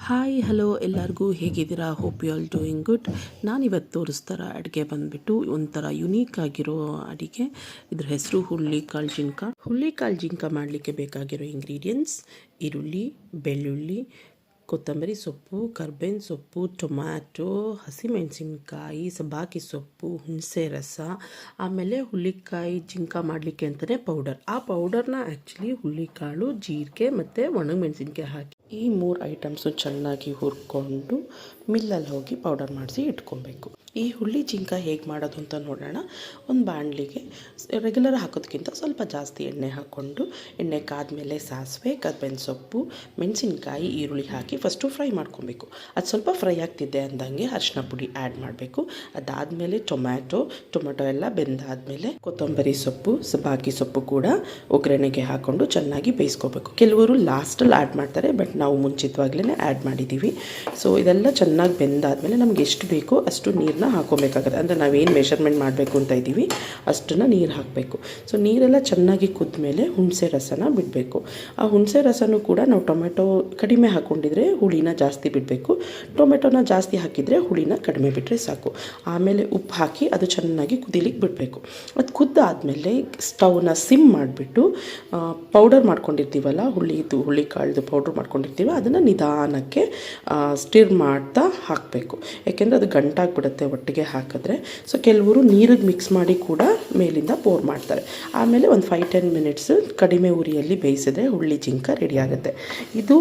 Hi hello ಎಲ್ಲರಿಗೂ ಹೇಗಿದ್ದೀರಾ? Hope you all doing good. ನಾನಿವತ್ತು ತೋರಿಸ್ತಾರ ಅಡುಗೆ ಬಂದುಬಿಟ್ಟು ಒಂಥರ ಯುನೀಕ್ ಆಗಿರೋ ಅಡುಗೆ. ಇದ್ರ ಹೆಸರು ಹುಳ್ಳಿಕಾಳು ಜಿಂಕ ಮಾಡಲಿಕ್ಕೆ ಬೇಕಾಗಿರೋ ಇಂಗ್ರೀಡಿಯೆಂಟ್ಸ್: ಈರುಳ್ಳಿ, ಬೆಳ್ಳುಳ್ಳಿ, ಕೊತ್ತಂಬರಿ ಸೊಪ್ಪು, ಕರ್ಬೇವಿನ ಸೊಪ್ಪು, ಟೊಮ್ಯಾಟೊ, ಹಸಿಮೆಣಸಿನ್ಕಾಯಿ, ಸಬ್ಬಾಕಿ ಸೊಪ್ಪು, ಹುಣಸೆ ರಸ, ಆಮೇಲೆ ಹುಳ್ಳಿಕಾಯಿ ಜಿಂಕ ಮಾಡಲಿಕ್ಕೆ ಅಂತಲೇ ಪೌಡರ್. ಆ ಪೌಡರ್ನ ಆ್ಯಕ್ಚುಲಿ ಹುಳ್ಳಿಕಾಳು, ಜೀರಿಗೆ ಮತ್ತು ಒಣಮೆಣಸಿನ್ಕಾಯಿ ಹಾಕಿ ಈ 3 ಐಟಮ್ಸು ಚೆನ್ನಾಗಿ ಹುರ್ಕೊಂಡು ಮಿಲ್ಲಲ್ಲಿ ಹೋಗಿ ಪೌಡರ್ ಮಾಡಿಸಿ ಇಟ್ಕೊಬೇಕು. ಈ ಹುಳ್ಳಿ ಜಿಂಕ ಹೇಗೆ ಮಾಡೋದು ಅಂತ ನೋಡೋಣ. ಒಂದು ಬಾಣಲಿಗೆ ರೆಗ್ಯುಲರ್ ಹಾಕೋದಕ್ಕಿಂತ ಸ್ವಲ್ಪ ಜಾಸ್ತಿ ಎಣ್ಣೆ ಹಾಕ್ಕೊಂಡು, ಎಣ್ಣೆ ಕಾದ್ಮೇಲೆ ಸಾಸಿವೆ, ಕರ್ಬೇವಿನ ಸೊಪ್ಪು, ಮೆಣಸಿನ್ಕಾಯಿ, ಈರುಳ್ಳಿ ಹಾಕಿ ಫಸ್ಟು ಫ್ರೈ ಮಾಡ್ಕೊಬೇಕು. ಅದು ಸ್ವಲ್ಪ ಫ್ರೈ ಆಗ್ತಿದ್ದೆ ಅಂದಂಗೆ ಅರಿಶಿನ ಪುಡಿ ಆ್ಯಡ್ ಮಾಡಬೇಕು. ಅದಾದಮೇಲೆ ಟೊಮ್ಯಾಟೊ ಎಲ್ಲ ಬೆಂದಾದಮೇಲೆ ಕೊತ್ತಂಬರಿ ಸೊಪ್ಪು, ಸಬ್ಬಾಕಿ ಸೊಪ್ಪು ಕೂಡ ಒಗ್ಗರಣೆಗೆ ಹಾಕ್ಕೊಂಡು ಚೆನ್ನಾಗಿ ಬೇಯಿಸ್ಕೋಬೇಕು. ಕೆಲವರು ಲಾಸ್ಟಲ್ಲಿ ಆ್ಯಡ್ ಮಾಡ್ತಾರೆ, ಬಟ್ ನಾವು ಮುಂಚಿತವಾಗ್ಲೇ ಆ್ಯಡ್ ಮಾಡಿದ್ದೀವಿ. ಸೊ ಇದೆಲ್ಲ ಚೆನ್ನಾಗಿ ಬೆಂದಾದಮೇಲೆ ನಮ್ಗೆ ಎಷ್ಟು ಬೇಕೋ ಅಷ್ಟು ನೀರನ್ನ ಹಾಕ್ಕೊಬೇಕಾಗುತ್ತೆ. ಅಂದರೆ ನಾವೇನು ಮೆಷರ್ಮೆಂಟ್ ಮಾಡಬೇಕು ಅಂತ ಇದ್ದೀವಿ ಅಷ್ಟನ್ನು ನೀರು ಹಾಕಬೇಕು. ಸೊ ನೀರೆಲ್ಲ ಚೆನ್ನಾಗಿ ಕುದ್ಮೇಲೆ ಹುಣಸೆ ರಸನ ಬಿಡಬೇಕು. ಆ ಹುಣಸೆ ರಸನೂ ಕೂಡ ನಾವು ಟೊಮೆಟೊ ಕಡಿಮೆ ಹಾಕ್ಕೊಂಡಿದ್ರೆ ಹುಳಿನ ಜಾಸ್ತಿ ಬಿಡಬೇಕು, ಟೊಮೆಟೊನ ಜಾಸ್ತಿ ಹಾಕಿದರೆ ಹುಳಿನ ಕಡಿಮೆ ಬಿಟ್ಟರೆ ಸಾಕು. ಆಮೇಲೆ ಉಪ್ಪು ಹಾಕಿ ಅದು ಚೆನ್ನಾಗಿ ಕುದಿಲಿಕ್ಕೆ ಬಿಡಬೇಕು. ಅದು ಕುದ್ದಾದಮೇಲೆ ಸ್ಟವ್ನ ಸಿಮ್ ಮಾಡಿಬಿಟ್ಟು ಪೌಡರ್ ಮಾಡ್ಕೊಂಡಿರ್ತೀವಲ್ಲ, ಹುಳ್ಳಿಕಾಳ್ದು ಪೌಡ್ರ್ ಮಾಡ್ಕೊಂಡಿರ್ತೀವಿ, ಅದನ್ನು ನಿಧಾನಕ್ಕೆ ಸ್ಟಿರ್ ಮಾಡ್ತಾ ಹಾಕಬೇಕು. ಯಾಕೆಂದರೆ ಅದು ಗಂಟಾಗ್ಬಿಡುತ್ತೆ ಒಟ್ಟಿಗೆ ಹಾಕಿದ್ರೆ. ಸೊ ಕೆಲವರು ನೀರಿಗೆ ಮಿಕ್ಸ್ ಮಾಡಿ ಕೂಡ ಮೇಲಿಂದ ಪೋರ್ ಮಾಡ್ತಾರೆ. ಆಮೇಲೆ ಒಂದು 5-10 ಮಿನಿಟ್ಸ್ ಕಡಿಮೆ ಉರಿಯಲ್ಲಿ ಬೇಯಿಸಿದ್ರೆ ಹುಳ್ಳಿ ಜಿಂಕ ರೆಡಿ ಆಗುತ್ತೆ. ಇದು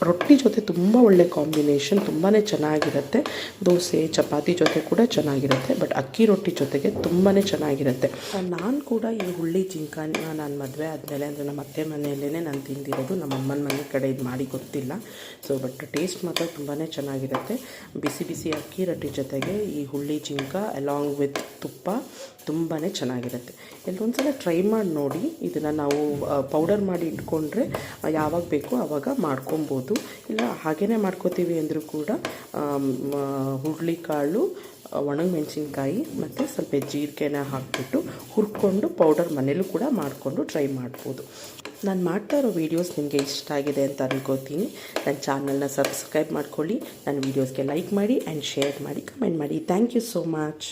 ರೊಟ್ಟಿ ಜೊತೆ ತುಂಬ ಒಳ್ಳೆ ಕಾಂಬಿನೇಷನ್, ತುಂಬಾ ಚೆನ್ನಾಗಿರುತ್ತೆ. ದೋಸೆ, ಚಪಾತಿ ಜೊತೆ ಕೂಡ ಚೆನ್ನಾಗಿರುತ್ತೆ, ಬಟ್ ಅಕ್ಕಿ ರೊಟ್ಟಿ ಜೊತೆಗೆ ತುಂಬಾ ಚೆನ್ನಾಗಿರುತ್ತೆ. ನಾನು ಕೂಡ ಈ ಹುಳ್ಳಿ ಜಿಂಕನ ನಾನು ಮದುವೆ ಆದಮೇಲೆ, ಅಂದರೆ ನಮ್ಮ ಅತ್ತೆ ಮನೆಯಲ್ಲೇ ನಾನು ತಿಂದಿರೋದು, ನಮ್ಮ ಅಮ್ಮನ ಮನೆ ಕಡೆ ಇದು ಮಾಡಿ ಗೊತ್ತಿಲ್ಲ. ಸೊ ಬಟ್ ಟೇಸ್ಟ್ ಮಾತ್ರ ತುಂಬಾ ಚೆನ್ನಾಗಿರುತ್ತೆ. ಬಿಸಿ ಬಿಸಿ ಅಕ್ಕಿ ರೊಟ್ಟಿ ಜೊತೆಗೆ ಈ ಹುಳ್ಳಿ ಜಿಂಕ ಅಲಾಂಗ್ ವಿತ್ ತುಪ್ಪ ತುಂಬಾ ಚೆನ್ನಾಗಿರುತ್ತೆ. ಎಲ್ಲೊಂದು ಸಲ ಟ್ರೈ ಮಾಡಿ ನೋಡಿ. ಇದನ್ನು ನಾವು ಪೌಡರ್ ಮಾಡಿ ಇಟ್ಕೊಂಡ್ರೆ ಯಾವಾಗ ಬೇಕೋ ಆವಾಗ ಮಾಡ್ಕೊಬೋದು. ಇಲ್ಲ ಹಾಗೇ ಮಾಡ್ಕೋತೀವಿ ಅಂದರೂ ಕೂಡ ಹುರುಳಿಕಾಳು, ಒಣಮೆಣಸಿನ್ಕಾಯಿ ಮತ್ತು ಸ್ವಲ್ಪ ಜೀರಿಗೆನ ಹಾಕಿಬಿಟ್ಟು ಹುರ್ಕೊಂಡು ಪೌಡರ್ ಮನೇಲೂ ಕೂಡ ಮಾಡಿಕೊಂಡು ಟ್ರೈ ಮಾಡ್ಬೋದು. ನಾನು ಮಾಡ್ತಾ ಇರೋ ವೀಡಿಯೋಸ್ ನಿಮಗೆ ಇಷ್ಟ ಆಗಿದೆ ಅಂತ ಅನ್ಕೋತೀನಿ. ನನ್ನ ಚಾನಲ್ನ ಸಬ್ಸ್ಕ್ರೈಬ್ ಮಾಡ್ಕೊಳ್ಳಿ, ನನ್ನ ವೀಡಿಯೋಸ್ಗೆ ಲೈಕ್ ಮಾಡಿ ಆ್ಯಂಡ್ ಶೇರ್ ಮಾಡಿ, ಕಮೆಂಟ್ ಮಾಡಿ. Thank you so much.